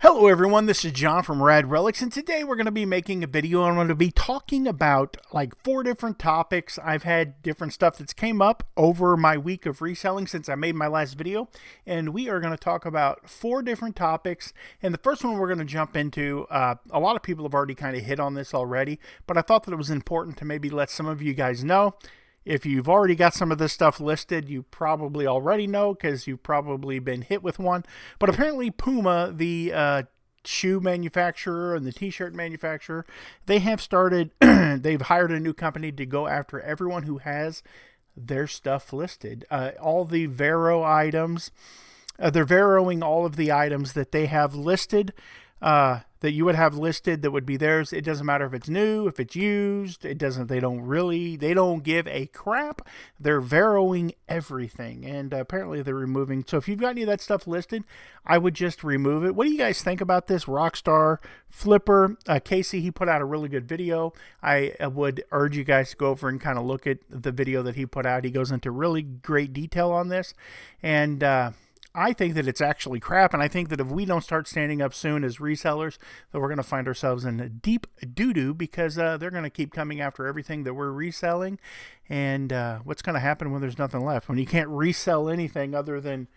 Hello everyone, this is John from RELICS, and today we're going to be making a video. I'm going to be talking about like 4 different topics. I've had different stuff that's came up over my week of reselling since I made my last video, and we are going to talk about 4 different topics. And the first one we're going to jump into, a lot of people have already kind of hit on this already, but I thought that it was important to maybe let some of you guys know. If you've already got some of this stuff listed, you probably already know because you've probably been hit with one. But apparently Puma, the shoe manufacturer and the t-shirt manufacturer, they have started, they've hired a new company to go after everyone who has their stuff listed. All the Vero items, they're Veroing all of the items that they have listed, that you would have listed that would be theirs. It doesn't matter if it's new, if it's used. They don't give a crap. They're Veroing everything, and apparently they're removing. So if you've got any of that stuff listed, I would just remove it. What do you guys think about this? Rockstar Flipper, Casey, he put out a really good video. I would urge you guys to go over and kind of look at the video that he put out. He goes into really great detail on this, and I think that it's actually crap, and I think that if we don't start standing up soon as resellers, that we're going to find ourselves in a deep doo-doo because they're going to keep coming after everything that we're reselling. And what's going to happen when there's nothing left? When you can't resell anything other than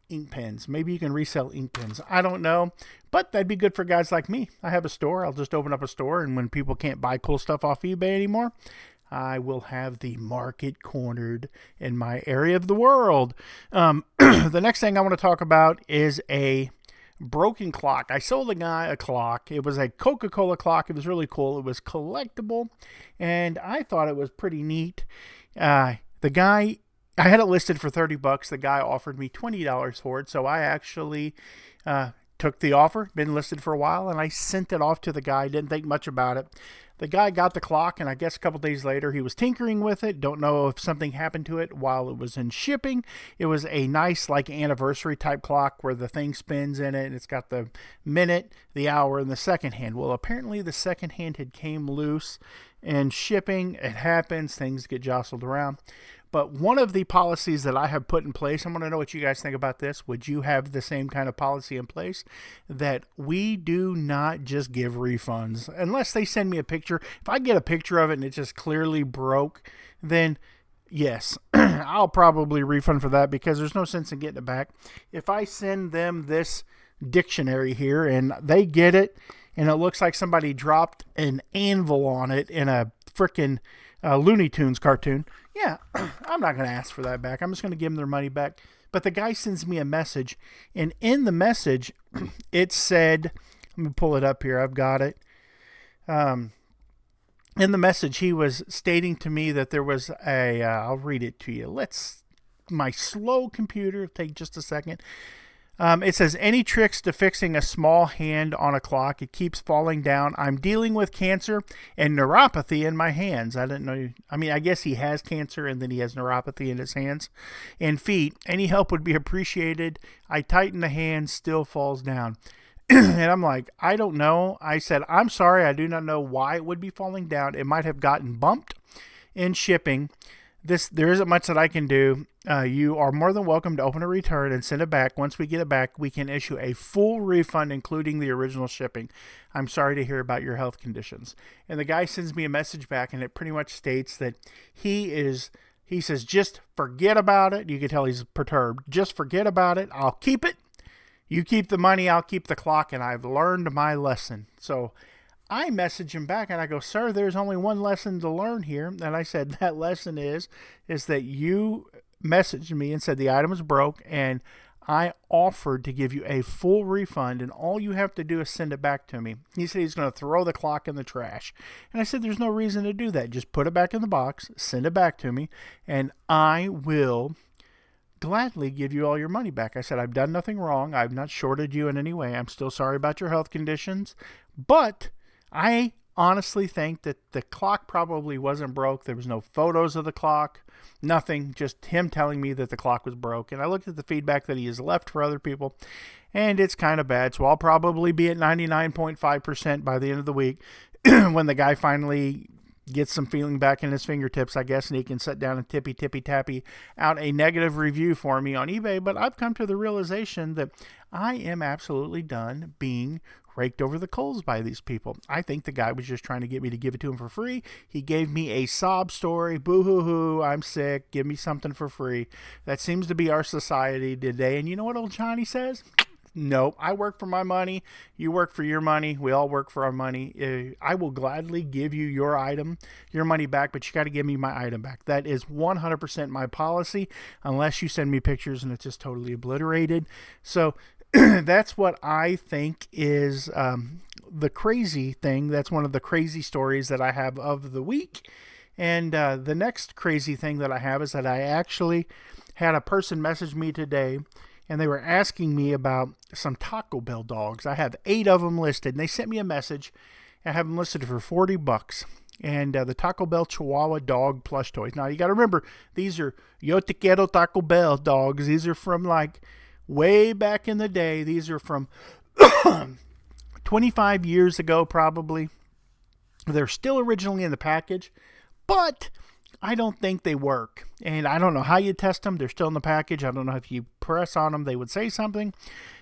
ink pens. Maybe you can resell ink pens. I don't know, but that'd be good for guys like me. I have a store. I'll just open up a store, and when people can't buy cool stuff off eBay anymore, I will have the market cornered in my area of the world. The next thing I want to talk about is a broken clock. I sold a guy a clock. It was a Coca-Cola clock. It was really cool. It was collectible, and I thought it was pretty neat. The guy, I had it listed for $30. The guy offered me $20 for it, so I actually took the offer. Been listed for a while, and I sent it off to the guy. Didn't think much about it. The guy got the clock, and I guess a couple days later he was tinkering with it. Don't know if something happened to it while it was in shipping. It was a nice like anniversary type clock where the thing spins in it, and it's got the minute, the hour, and the second hand. Well, apparently the second hand had came loose in shipping. It happens. Things get jostled around. But one of the policies that I have put in place, I want to know what you guys think about this. Would you have the same kind of policy in place? That we do not just give refunds unless they send me a picture. If I get a picture of it and it just clearly broke, then yes, I'll probably refund for that because there's no sense in getting it back. If I send them this dictionary here and they get it and it looks like somebody dropped an anvil on it in a frickin' Looney Tunes cartoon, yeah, I'm not going to ask for that back. I'm just going to give them their money back. But the guy sends me a message, and in the message, it said, let me pull it up here. I've got it. In the message, he was stating to me that there was a, I'll read it to you. My slow computer, take just a second. It says, any tricks to fixing a small hand on a clock? It keeps falling down. I'm dealing with cancer and neuropathy in my hands. I didn't know. I mean, I guess he has cancer and then he has neuropathy in his hands and feet. Any help would be appreciated. I tighten the hand, still falls down. And I'm like, I don't know. I said, I'm sorry. I do not know why it would be falling down. It might have gotten bumped in shipping. There isn't much that I can do. You are more than welcome to open a return and send it back. Once we get it back, we can issue a full refund, including the original shipping. I'm sorry to hear about your health conditions. And the guy sends me a message back, and it pretty much states that he says, just forget about it. You can tell he's perturbed. Just forget about it. I'll keep it. You keep the money. I'll keep the clock. And I've learned my lesson. So I message him back and I go, sir, there's only one lesson to learn here. And I said, that lesson is that you messaged me and said the item was broke and I offered to give you a full refund and all you have to do is send it back to me. He said he's going to throw the clock in the trash. And I said, there's no reason to do that. Just put it back in the box, send it back to me, and I will gladly give you all your money back. I said, I've done nothing wrong. I've not shorted you in any way. I'm still sorry about your health conditions, but I honestly think that the clock probably wasn't broke. There was no photos of the clock, nothing, just him telling me that the clock was broke. And I looked at the feedback that he has left for other people, and it's kind of bad. So I'll probably be at 99.5% by the end of the week when the guy finally gets some feeling back in his fingertips, I guess, and he can sit down and tippy tappy out a negative review for me on eBay. But I've come to the realization that I am absolutely done being raked over the coals by these people. I think the guy was just trying to get me to give it to him for free. He gave me a sob story. Boo-hoo-hoo, I'm sick. Give me something for free. That seems to be our society today. And you know what old Johnny says? No, I work for my money. You work for your money. We all work for our money. I will gladly give you your item, your money back, but you got to give me my item back. That is 100% my policy, unless you send me pictures and it's just totally obliterated. So that's what I think is the crazy thing. That's one of the crazy stories that I have of the week. And the next crazy thing that I have is that I actually had a person message me today, and they were asking me about some Taco Bell dogs. I have 8 of them listed, and they sent me a message. I have them listed for $40. And the Taco Bell Chihuahua dog plush toys. Now, you got to remember, these are Yo Te Quiero Taco Bell dogs. These are from like way back in the day. These are from 25 years ago, probably. They're still originally in the package, but I don't think they work. And I don't know how you test them. They're still in the package. I don't know if you press on them, they would say something.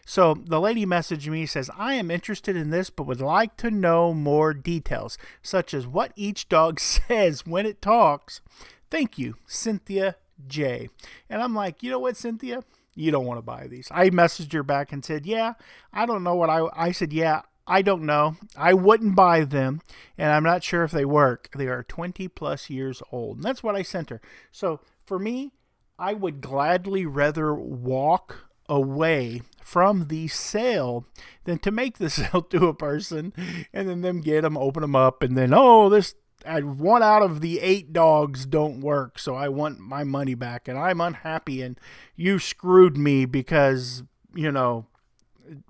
So the lady messaged me, says, I am interested in this, but would like to know more details, such as what each dog says when it talks. Thank you, Cynthia J. And I'm like, you know what, Cynthia? You don't want to buy these. I messaged her back and said, yeah, I don't know what I said, yeah, I don't know. I wouldn't buy them, and I'm not sure if they work. They are 20 plus years old. And that's what I sent her. So for me, I would gladly rather walk away from the sale than to make the sale to a person and then them get them, open them up, and then, one out of the 8 dogs don't work, so I want my money back, and I'm unhappy, and you screwed me because,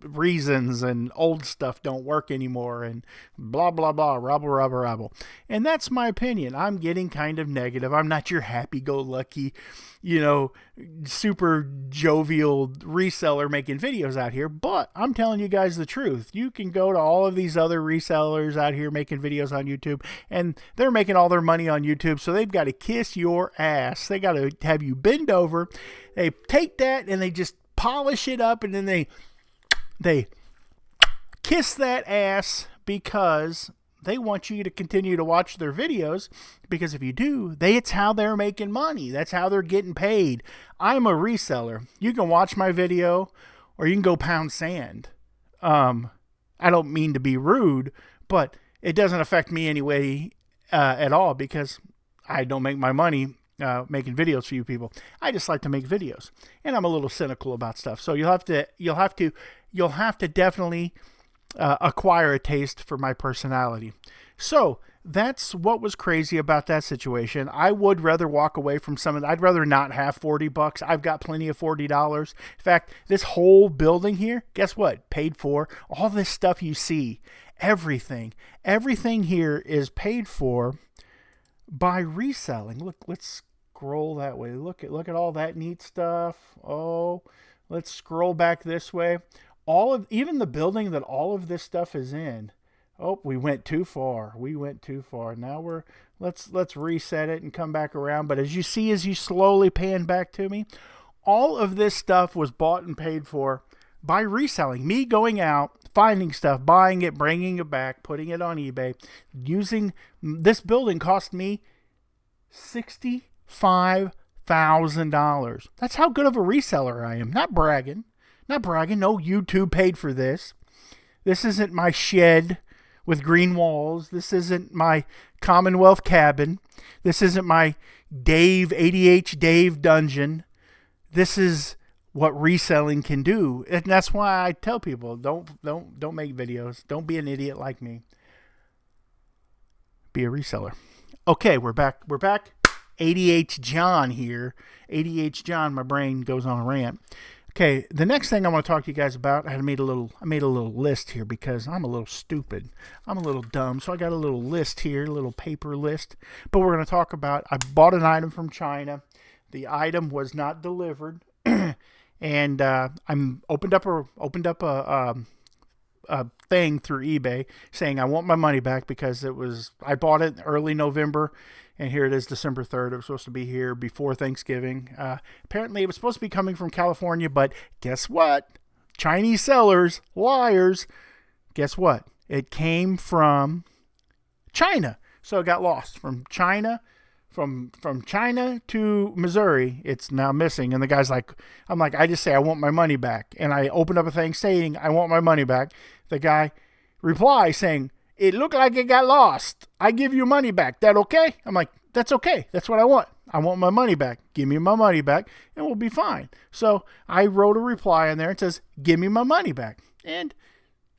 reasons and old stuff don't work anymore and blah, blah, blah, rabble. And that's my opinion. I'm getting kind of negative. I'm not your happy-go-lucky, super jovial reseller making videos out here, but I'm telling you guys the truth. You can go to all of these other resellers out here making videos on YouTube, and they're making all their money on YouTube, so they've got to kiss your ass. They got to have you bend over. They take that and they just polish it up, and then they kiss that ass because they want you to continue to watch their videos, because if you do, it's how they're making money. That's how they're getting paid. I'm a reseller. You can watch my video or you can go pound sand. I don't mean to be rude, but it doesn't affect me anyway at all, because I don't make my money making videos for you people. I just like to make videos, and I'm a little cynical about stuff. So you'll have to definitely acquire a taste for my personality. So that's what was crazy about that situation. I would rather walk away from I'd rather not have $40. I've got plenty of $40. In fact, this whole building here, guess what? Paid for. All this stuff you see, everything here is paid for by reselling. Look, let's scroll that way. Look at all that neat stuff. Oh, let's scroll back this way. Even the building that all of this stuff is in. Oh, we went too far. Now let's reset it and come back around. But as you slowly pan back to me, all of this stuff was bought and paid for by reselling. Me going out, finding stuff, buying it, bringing it back, putting it on eBay. This building cost me $65,000. That's how good of a reseller I am. Not bragging. No, YouTube paid for this. This isn't my shed with green walls. This isn't my Commonwealth cabin. This isn't my ADH Dave dungeon. This is what reselling can do. And that's why I tell people, don't make videos. Don't be an idiot like me. Be a reseller. Okay, we're back. ADH John here. ADH John, my brain goes on a rant. Okay, the next thing I want to talk to you guys about, I made a little list here because I'm a little stupid. I'm a little dumb, so I got a little list here, a little paper list. But we're going to talk about, I bought an item from China. The item was not delivered, and I'm opened up a a thing through eBay saying I want my money back because I bought it early November, and here it is December 3rd. It was supposed to be here before Thanksgiving. Apparently, it was supposed to be coming from California, but guess what? Chinese sellers, liars. Guess what? It came from China. So it got lost from China. From China to Missouri, it's now missing. And the guy's like, I just say I want my money back. And I opened up a thing saying I want my money back. The guy replies saying, it looked like it got lost. I give you money back. That okay? I'm like, that's okay. That's what I want. I want my money back. Give me my money back and we'll be fine. So I wrote a reply in there. It says, give me my money back. And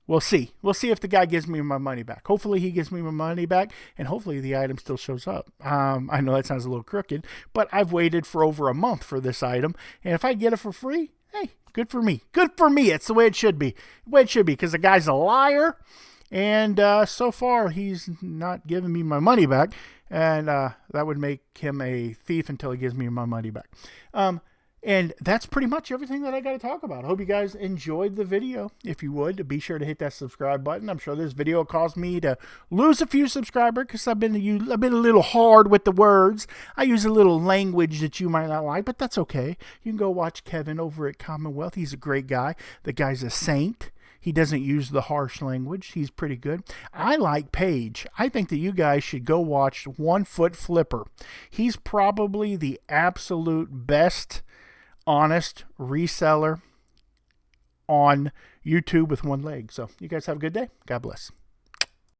we'll see. We'll see if the guy gives me my money back. Hopefully he gives me my money back, and hopefully the item still shows up. I know that sounds a little crooked, but I've waited for over a month for this item, and if I get it for free, hey, good for me. Good for me. It's the way it should be. The way it should be, because the guy's a liar, and so far he's not giving me my money back, and that would make him a thief until he gives me my money back. And that's pretty much everything that I got to talk about. I hope you guys enjoyed the video. If you would, be sure to hit that subscribe button. I'm sure this video caused me to lose a few subscribers because I've been a little hard with the words. I use a little language that you might not like, but that's okay. You can go watch Kevin over at Commonwealth. He's a great guy. The guy's a saint. He doesn't use the harsh language. He's pretty good. I like Paige. I think that you guys should go watch 1 Foot Flipper. He's probably the absolute best honest reseller on YouTube with one leg. So you guys have a good day. God bless.